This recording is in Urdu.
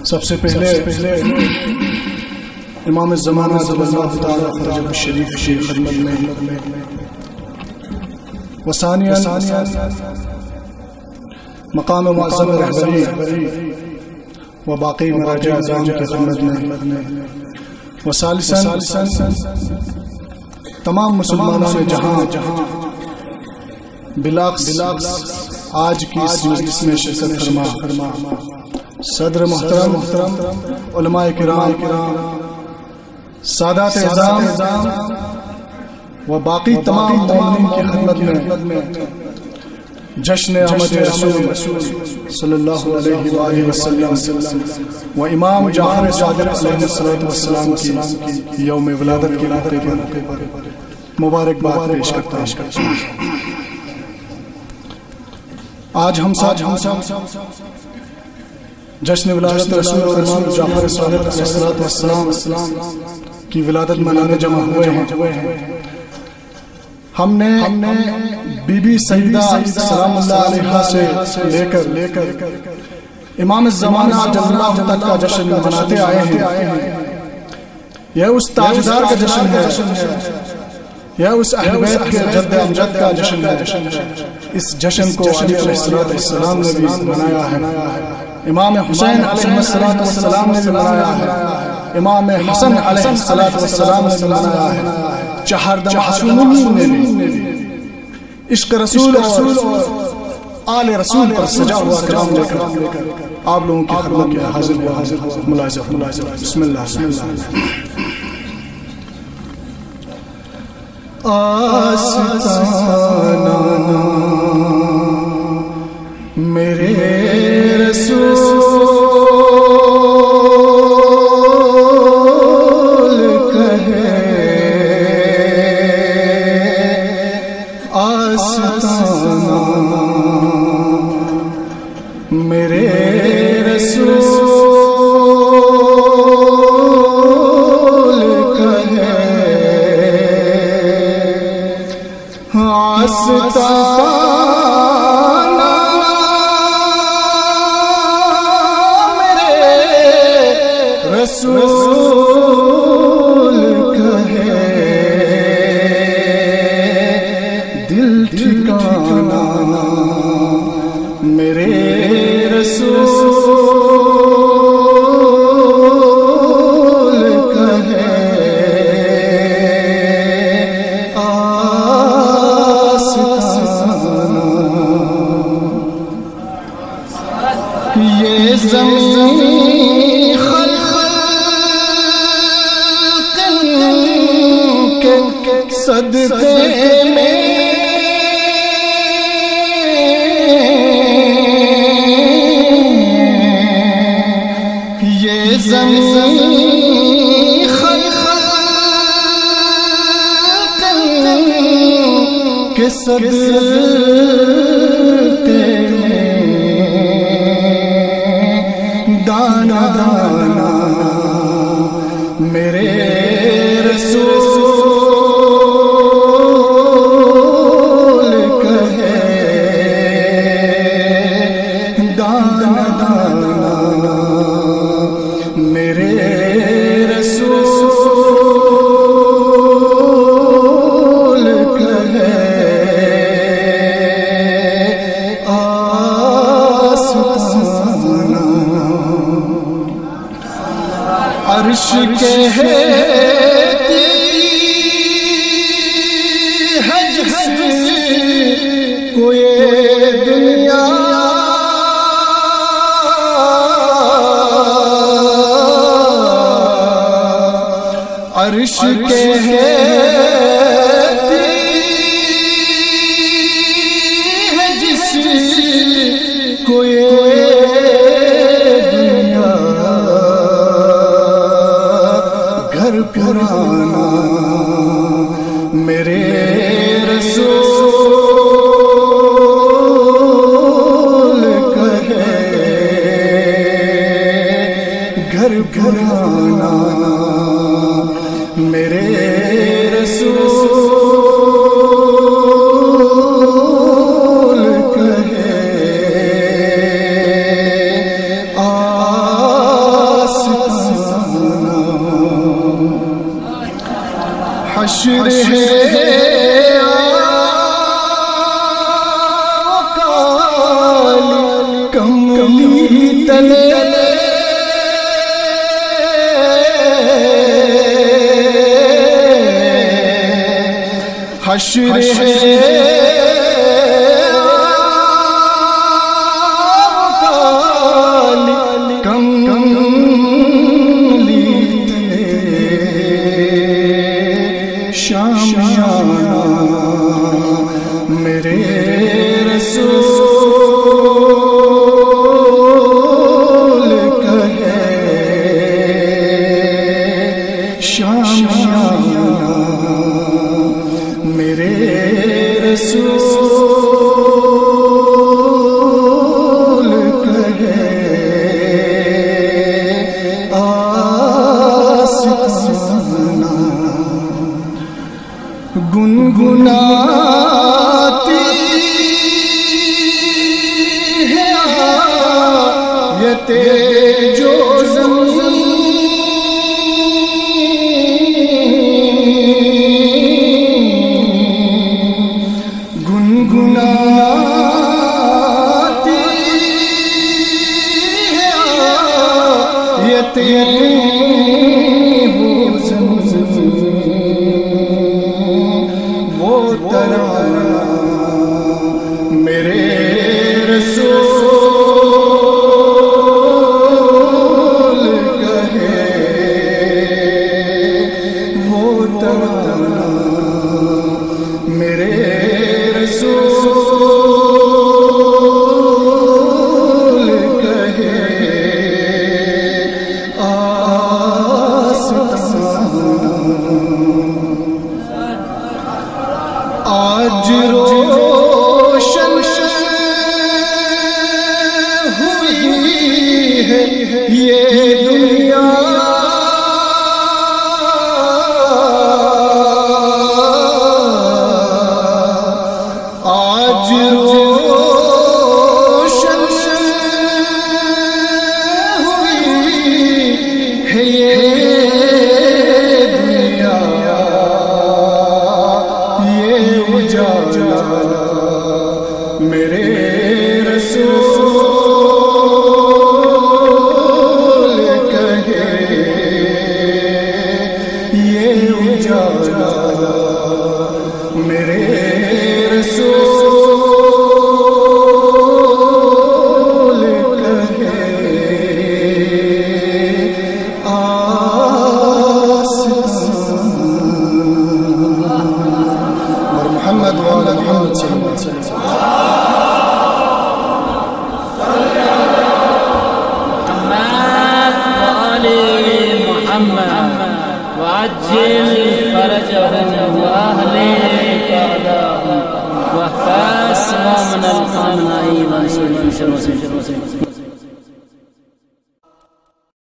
سب سے پہلے امام زمانہ صلی اللہ تعالیٰ فرجہ الشریف کی خدمت میں وثانیاً مقام معظم رہبری و باقی مراجع اعظام کی خدمت میں وثالثاً تمام مسلمانوں جہاں بلاخص آج کی اس مجلس میں شرکت فرما صدر محترم علماء کرام سادات اعظام و باقی تمام مومنین کی خدمت میں جشن آمد رسول صلی اللہ علیہ وآلہ وسلم و امام جعفر صادق علیہ السلام کی یوم ولادت کے موقع پر مبارکباد پیش کرتا ہوں۔ آج ہم جشن ولادت رسول اور امام جعفر صادق علیہ السلام کی ولادت منانے جمع ہوئے ہیں۔ ہم نے بی بی سیدہ سلام اللہ علیہ سے لے کر امام الزمانہ جل اللہ تک کا جشن مناتے آئے ہیں۔ یہ اس تاجدار کا جشن ہے، یہ اس اہل بیت کے جد امجد کا جشن ہے۔ اس جشن کو علی علیہ السلام نے بھی منایا ہے، امام حسین علیہ السلام نے بھی منایا ہے، امام حسن علیہ السلام نے بھی منایا ہے، چہاردم معصومین نے بھی عشق رسول اور آل رسول پر سجا ہوا کلام لے کر آپ لوگوں کی خدمت میں حاضر ملاحظہ بسم اللہ۔ آستانہ میرے رسول کہے، آستانہ میرے رسول کہے، آستانہ رسول کہے، دل ٹھکانا میرے رسول کہے، آستانہ یہ زمین صدقے میں یہ زمین خلق کے صدقے میں دانا دانا میرے رسول عرش کہتی ہے جس کو یہ دنیا، عرش کہتی ہے جس کو یہ دنیا، گھر پرانا میرے رسول کہے، گھر پرانا میرے رسول کہے، حشر ہے کالی کملی تلے حشر ہے کالی کملی شامیانہ میرے رسول کہے شامیانہ میرے رسول کہے آستانہ گنگناتی ہے آیت جو زمین گنگناتی ہے آیت وہ ترانہ میرے رسول کہے وہ ترانہ میرے رسول کہے آج روشن ہوئی ہے یہ دنیا آج روشن ہوئی ہے یہ دنیا میرے رسول کہے یہ اجالا میرے رسول کہے محمد وعلى محمد صلى الله عليه وسلم محمد وعجل فرجهم وأهلك أعداءهم واحفظ من الخائنين